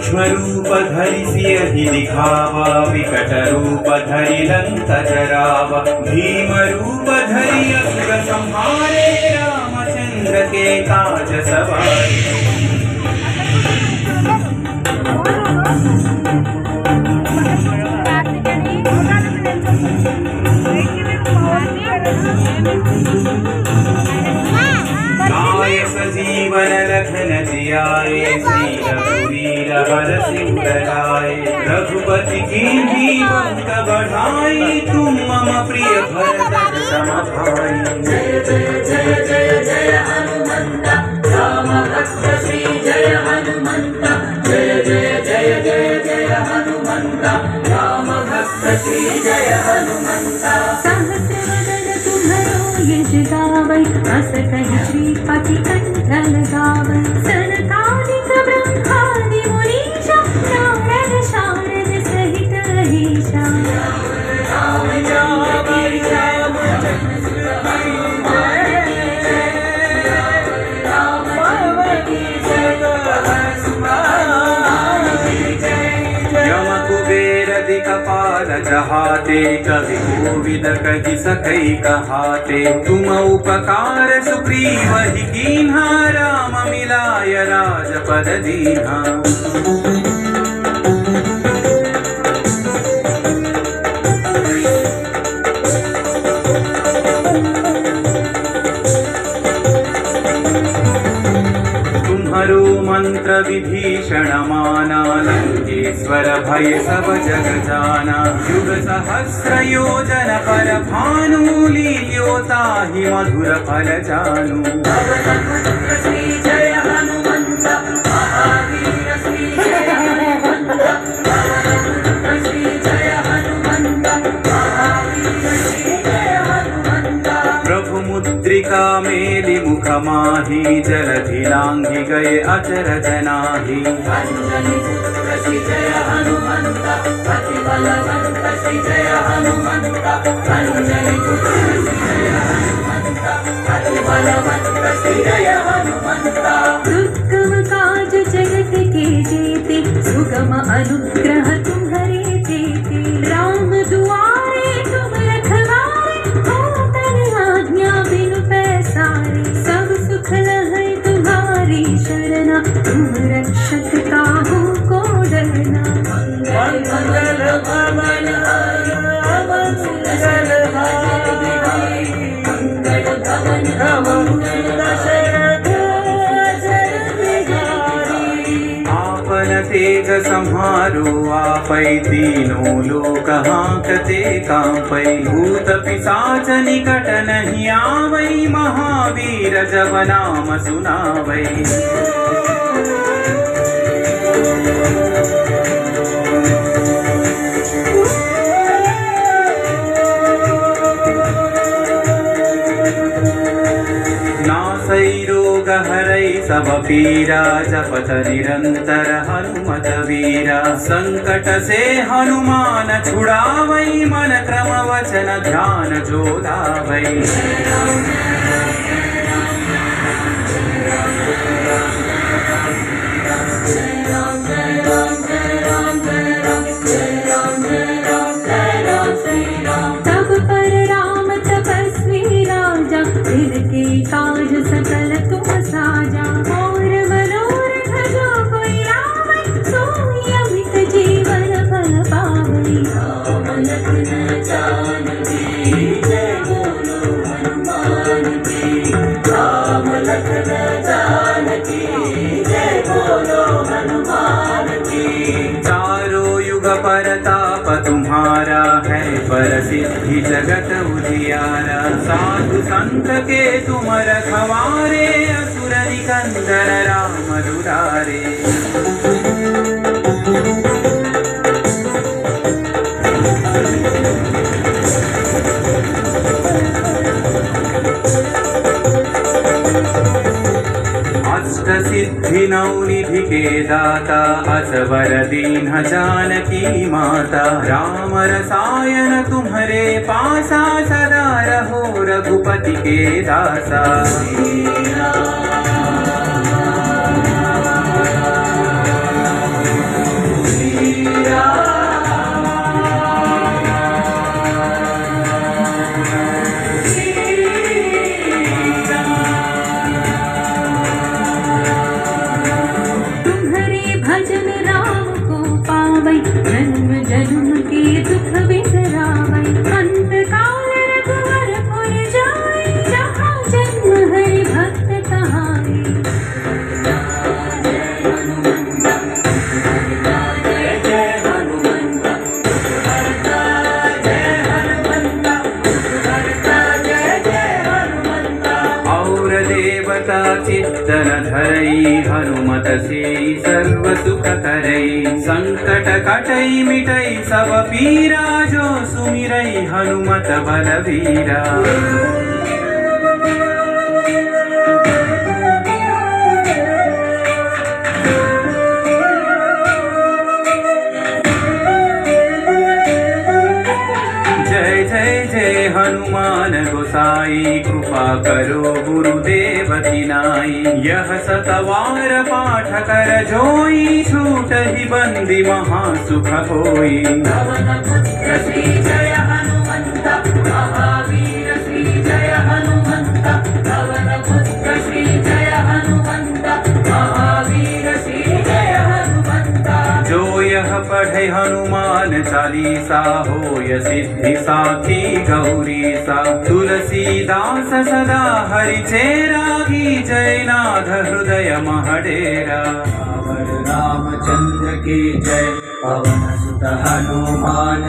सूक्ष्म रूप धरि सियहि दिखावा, विकट रूप धरि लंक जरावा, भीम रूप धरि असुर संहारे, रामचंद्र के काज सवारे। लाए सजीवन लखन जियाए, श्री रघुवीर हरषि लाए, रघुपति कीन्ही बंद बढ़ाई, तुम मम प्रिय भरत सम भाई। जय जय जय जय जय हनुमंत, राम भक्त श्री जय हनुमंत। जय जय जय जय जय हनुमंत, राम भक्त श्री जय हनुमंत। सहस वदन तुम्हरो यश गावै, अस कहि श्रीपति कंठ लगावै। सनकादिक ब्रह्मादि मुनीषा, नारद शारद सहित अहीशा। राम राम राम कपाल जहाते, कवि कोविद कहि सकै कहाते। तुम उपकार सुग्रीव ही कीन्हा, राम मिलाय राजपद दीन्हा। तुम्हारो मंत्र विभीषण माना, लंकेश्वर भय सब जग जाना। युग सहस्र योजन पर भानु, लील्यो ताहि मधुर फल जानु। श्री जय हनुमंत, महावीर श्री जय हनुमंत। श्री जय हनुमंत, महावीर श्री जय हनुमंत। प्रभु मुद्रिका मेलि मुख माहि, जलधि लांघि गए अचरज नाही। अंजनी पुत्र श्री जय हनुमंत, अति बलवंत श्री जय हनुमंत। अंजनी पुत्र श्री जय हनुमंत, अति बलवंत श्री जय हनुमंत। दुर्गम काज जगत के जेते, सुगम अनुग्रह तुम्हारे तेते। राम दुआरे तुम रखवारे, हो तन आज्ञा बिनु पैसारे। सब सुख लहै तुम्हारी शरणा, तुम रक्षक काहू को डरना। मंगल भवन मंगल हारी, मंगल भवन दशरथ जय बिहारी। आपन तेज सम्हारो आपै, तीनों लोक हांकते कांपै। भूत पिशाच निकट नहीं आवै, महावीर जब नाम सुनावै। नासै रोग हरै सब पीरा, जपत निरंतर हनुमत वीरा। संकट से हनुमान छुड़ावै, मन क्रम वचन ध्यान जो लावै। तब पर राम तपस्वी राजा, तिनके काज सकल तुम साजा। और मनोरथ जो कोई रावै, सोई अमित जीवन फल पावै। राम लखन जानकी जय बोलो हनुमान की। राम लखन जानकी जय बोलो हनुमान की। चारों युग परताप तुम्हारा है, परसिद्धि जगत उजियारा। साधु संत के तुम रखवारे, असुर निकंदन राम दुलारे। अष्ट सिद्धि नौ निधि के दाता, असवर दीन्ह जानकी माता। राम रसायन तुम्हारे पासा, सदा रहो रघुपति के दासा। हनुमत से सर्व सुख करई। संकट कटई मिटई सब पीरा, जो सुमिरई हनुमत बलवीरा। जय जय जय हनुमान गोसाई, कृपा करो गुरुदेव की नाई। यह सतवार पाठ कर जोई, छूटहि बंदी महासुख होई। पवन पुत्र श्री जय हनुमंत, महावीर श्री जय हनुमंत। पवन पुत्र श्री जय हनुमंत, महावीर श्री जय हनुमंत। जो यह पढ़े हनुमान चालीसा, होय सिद्धि साखी गौरी सा। तुलसीदास सदा हरि चेरा, की जय नाथ हृदय महडेरा। रामचंद्र की जय, पवन सुत हनुमान।